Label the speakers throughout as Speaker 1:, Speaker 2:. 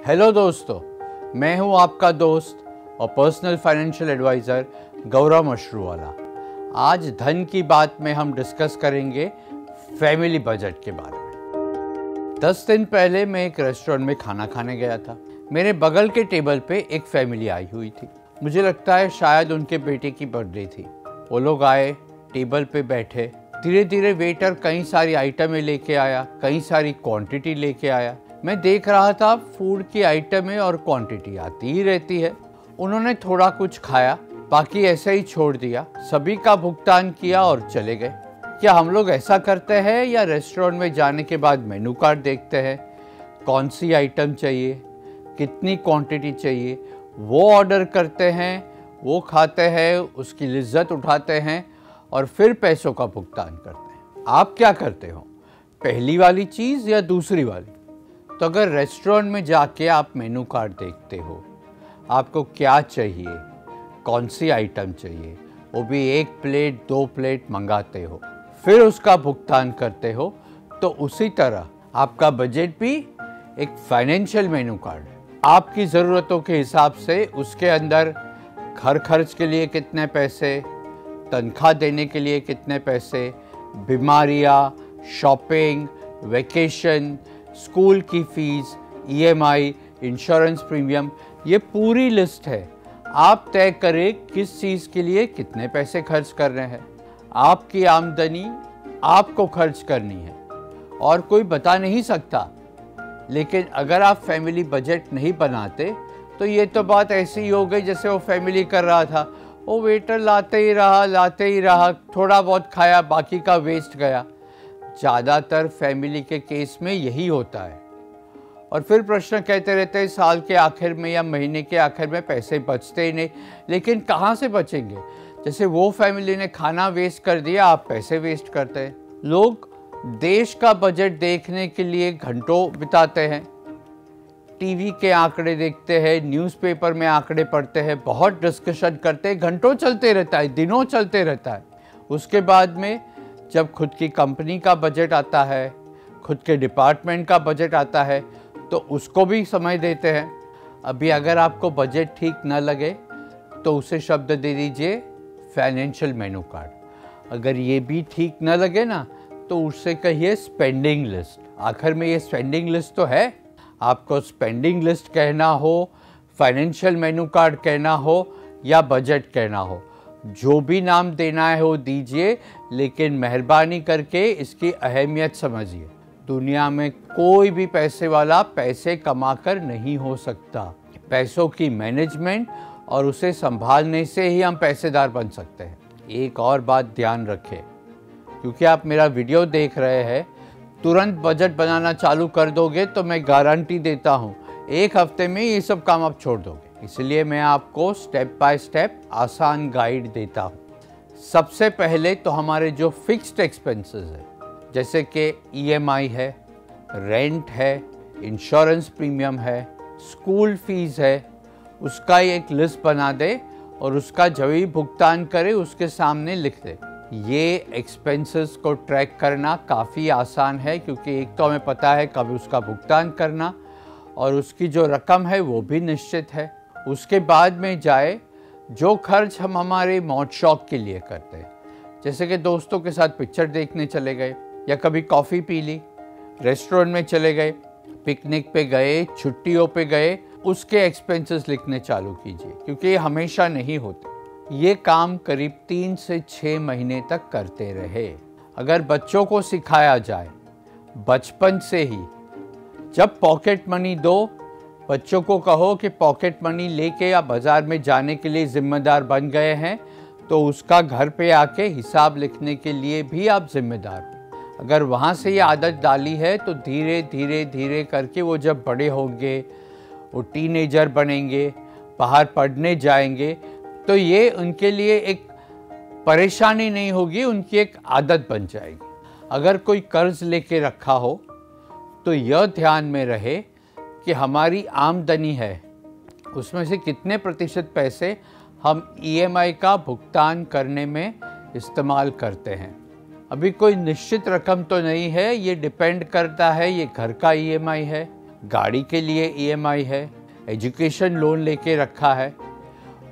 Speaker 1: Hello दोस्तों, मैं हूं आपका दोस्त और पर्सनल फाइनेंशियल एडवाइज़र गौरव मशरूवाला। आज धन की बात में हम डिस्कस करेंगे फैमिली बजट के बारे में। 10 दिन पहले मैं एक रेस्टोरेंट में खाना खाने गया था। मेरे बगल के टेबल पे एक फैमिली आई हुई थी। मुझे लगता है शायद उनके बेटे की बर्थडे थी। वो लोग आए, टेबल पे बैठे। धीरे धीरे वेटर कई सारी आइटमें लेके आया, कई सारी क्वांटिटी लेके आया। मैं देख रहा था फूड की आइटमें और क्वांटिटी आती ही रहती है। उन्होंने थोड़ा कुछ खाया, बाकी ऐसे ही छोड़ दिया। सभी का भुगतान किया और चले गए। क्या हम लोग ऐसा करते हैं या रेस्टोरेंट में जाने के बाद मेनू कार्ड देखते हैं, कौन सी आइटम चाहिए, कितनी क्वांटिटी चाहिए, वो ऑर्डर करते हैं, वो खाते हैं, उसकी लिज्जत उठाते हैं और फिर पैसों का भुगतान करते हैं। आप क्या करते हो, पहली वाली चीज़ या दूसरी वाली? तो अगर रेस्टोरेंट में जाके आप मेनू कार्ड देखते हो, आपको क्या चाहिए, कौन सी आइटम चाहिए, वो भी 1 प्लेट 2 प्लेट मंगाते हो, फिर उसका भुगतान करते हो, तो उसी तरह आपका बजट भी एक फाइनेंशियल मेनू कार्ड है। आपकी ज़रूरतों के हिसाब से उसके अंदर घर खर्च के लिए कितने पैसे, तनख्वाह देने के लिए कितने पैसे, बीमारियाँ, शॉपिंग, वेकेशन, स्कूल की फ़ीस, EMI, इंश्योरेंस प्रीमियम, ये पूरी लिस्ट है। आप तय करें किस चीज़ के लिए कितने पैसे खर्च कर रहे हैं। आपकी आमदनी आपको खर्च करनी है और कोई बता नहीं सकता। लेकिन अगर आप फैमिली बजट नहीं बनाते तो ये तो बात ऐसी ही हो गई जैसे वो फैमिली कर रहा था। वो वेटर लाते ही रहा, थोड़ा बहुत खाया, बाकी का वेस्ट गया। ज़्यादातर फैमिली के केस में यही होता है। और फिर प्रश्न कहते रहते हैं साल के आखिर में या महीने के आखिर में पैसे बचते ही नहीं। लेकिन कहाँ से बचेंगे? जैसे वो फैमिली ने खाना वेस्ट कर दिया, आप पैसे वेस्ट करते हैं। लोग देश का बजट देखने के लिए घंटों बिताते हैं, टीवी के आंकड़े देखते हैं, न्यूज़पेपर में आंकड़े पढ़ते हैं, बहुत डिस्कशन करते हैं, घंटों चलते रहता है, दिनों चलते रहता है। उसके बाद में जब खुद की कंपनी का बजट आता है, खुद के डिपार्टमेंट का बजट आता है, तो उसको भी समय देते हैं। अभी अगर आपको बजट ठीक न लगे तो उसे शब्द दे दीजिए फाइनेंशियल मेनू कार्ड। अगर ये भी ठीक न लगे ना तो उससे कहिए स्पेंडिंग लिस्ट। आखिर में ये स्पेंडिंग लिस्ट तो है। आपको स्पेंडिंग लिस्ट कहना हो, फाइनेंशियल मेनू कार्ड कहना हो या बजट कहना हो, जो भी नाम देना है वो दीजिए, लेकिन मेहरबानी करके इसकी अहमियत समझिए। दुनिया में कोई भी पैसे वाला पैसे कमाकर नहीं हो सकता। पैसों की मैनेजमेंट और उसे संभालने से ही हम पैसेदार बन सकते हैं। एक और बात ध्यान रखें, क्योंकि आप मेरा वीडियो देख रहे हैं, तुरंत बजट बनाना चालू कर दोगे तो मैं गारंटी देता हूँ 1 हफ्ते में ये सब काम आप छोड़ दोगे। इसलिए मैं आपको स्टेप बाय स्टेप आसान गाइड देता हूँ। सबसे पहले तो हमारे जो फिक्स्ड एक्सपेंसेस है, जैसे कि EMI है, रेंट है, इंश्योरेंस प्रीमियम है, स्कूल फीस है, उसका एक लिस्ट बना दे और उसका जब भी भुगतान करे उसके सामने लिख दे। ये एक्सपेंसेस को ट्रैक करना काफ़ी आसान है, क्योंकि एक तो हमें पता है कब उसका भुगतान करना और उसकी जो रकम है वो भी निश्चित है। उसके बाद में जाए जो खर्च हम हमारे मौज शौक के लिए करते हैं, जैसे कि दोस्तों के साथ पिक्चर देखने चले गए या कभी कॉफ़ी पी ली, रेस्टोरेंट में चले गए, पिकनिक पे गए, छुट्टियों पे गए, उसके एक्सपेंसेस लिखने चालू कीजिए, क्योंकि ये हमेशा नहीं होते। ये काम करीब 3 से 6 महीने तक करते रहे। अगर बच्चों को सिखाया जाए बचपन से ही, जब पॉकेट मनी दो, बच्चों को कहो कि पॉकेट मनी लेके या बाज़ार में जाने के लिए ज़िम्मेदार बन गए हैं, तो उसका घर पे आके हिसाब लिखने के लिए भी आप जिम्मेदार हो। अगर वहाँ से ये आदत डाली है तो धीरे धीरे धीरे करके वो जब बड़े होंगे, वो टीनेजर बनेंगे, बाहर पढ़ने जाएंगे, तो ये उनके लिए एक परेशानी नहीं होगी, उनकी एक आदत बन जाएगी। अगर कोई कर्ज लेके रखा हो तो यह ध्यान में रहे कि हमारी आमदनी है, उसमें से कितने प्रतिशत पैसे हम EMI का भुगतान करने में इस्तेमाल करते हैं। अभी कोई निश्चित रकम तो नहीं है, ये डिपेंड करता है ये घर का EMI है, गाड़ी के लिए ईएमआई है, एजुकेशन लोन लेके रखा है,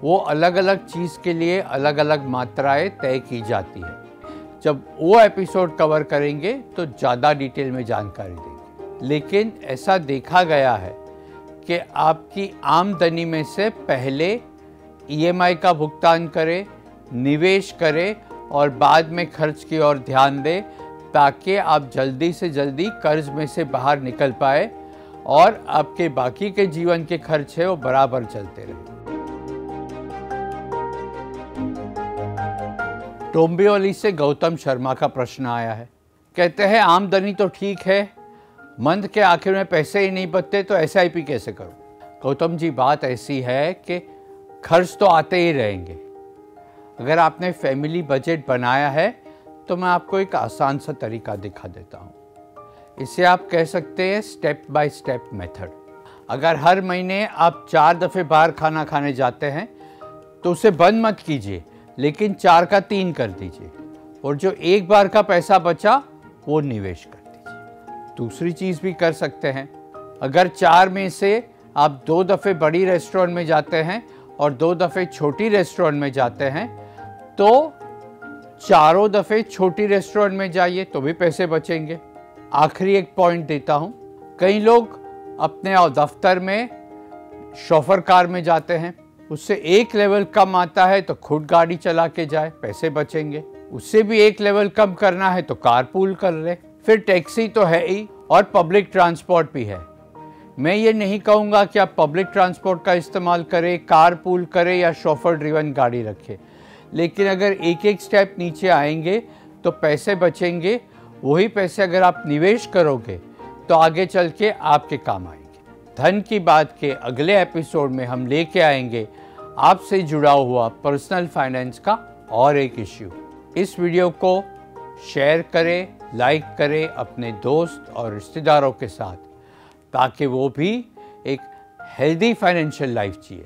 Speaker 1: वो अलग अलग चीज़ के लिए अलग अलग मात्राएं तय की जाती है। जब वो एपिसोड कवर करेंगे तो ज़्यादा डिटेल में जानकारी देंगे। लेकिन ऐसा देखा गया है कि आपकी आमदनी में से पहले ईएमआई का भुगतान करें, निवेश करें और बाद में खर्च की ओर ध्यान दें, ताकि आप जल्दी से जल्दी कर्ज में से बाहर निकल पाए और आपके बाकी के जीवन के खर्च है वो बराबर चलते रहे। डोंबिवली से गौतम शर्मा का प्रश्न आया है। कहते हैं आमदनी तो ठीक है, मंथ के आखिर में पैसे ही नहीं बचते, तो एसआईपी कैसे करूं? गौतम जी, बात ऐसी है कि खर्च तो आते ही रहेंगे। अगर आपने फैमिली बजट बनाया है तो मैं आपको एक आसान सा तरीका दिखा देता हूँ। इसे आप कह सकते हैं स्टेप बाय स्टेप मेथड। अगर हर महीने आप 4 दफ़े बाहर खाना खाने जाते हैं तो उसे बंद मत कीजिए, लेकिन 4 का 3 कर दीजिए और जो एक बार का पैसा बचा वो निवेश कर दीजिए। दूसरी चीज़ भी कर सकते हैं। अगर 4 में से आप 2 दफ़े बड़ी रेस्टोरेंट में जाते हैं और 2 दफ़े छोटी रेस्टोरेंट में जाते हैं, तो चारों दफ़े छोटी रेस्टोरेंट में जाइए तो भी पैसे बचेंगे। आखिरी एक पॉइंट देता हूँ। कई लोग अपने दफ्तर में शोफर कार में जाते हैं, उससे एक लेवल कम आता है तो खुद गाड़ी चला के जाए, पैसे बचेंगे। उससे भी एक लेवल कम करना है तो कारपूल कर ले। फिर टैक्सी तो है ही और पब्लिक ट्रांसपोर्ट भी है। मैं ये नहीं कहूँगा कि आप पब्लिक ट्रांसपोर्ट का इस्तेमाल करें, कारपूल करें या शोफर ड्रिवन गाड़ी रखें, लेकिन अगर एक एक स्टेप नीचे आएंगे तो पैसे बचेंगे। वही पैसे अगर आप निवेश करोगे तो आगे चल के आपके काम आएंगे। धन की बात के अगले एपिसोड में हम लेके आएंगे आपसे जुड़ा हुआ पर्सनल फाइनेंस का और एक इश्यू। इस वीडियो को शेयर करें, लाइक करें अपने दोस्त और रिश्तेदारों के साथ, ताकि वो भी एक हेल्दी फाइनेंशियल लाइफ जिए।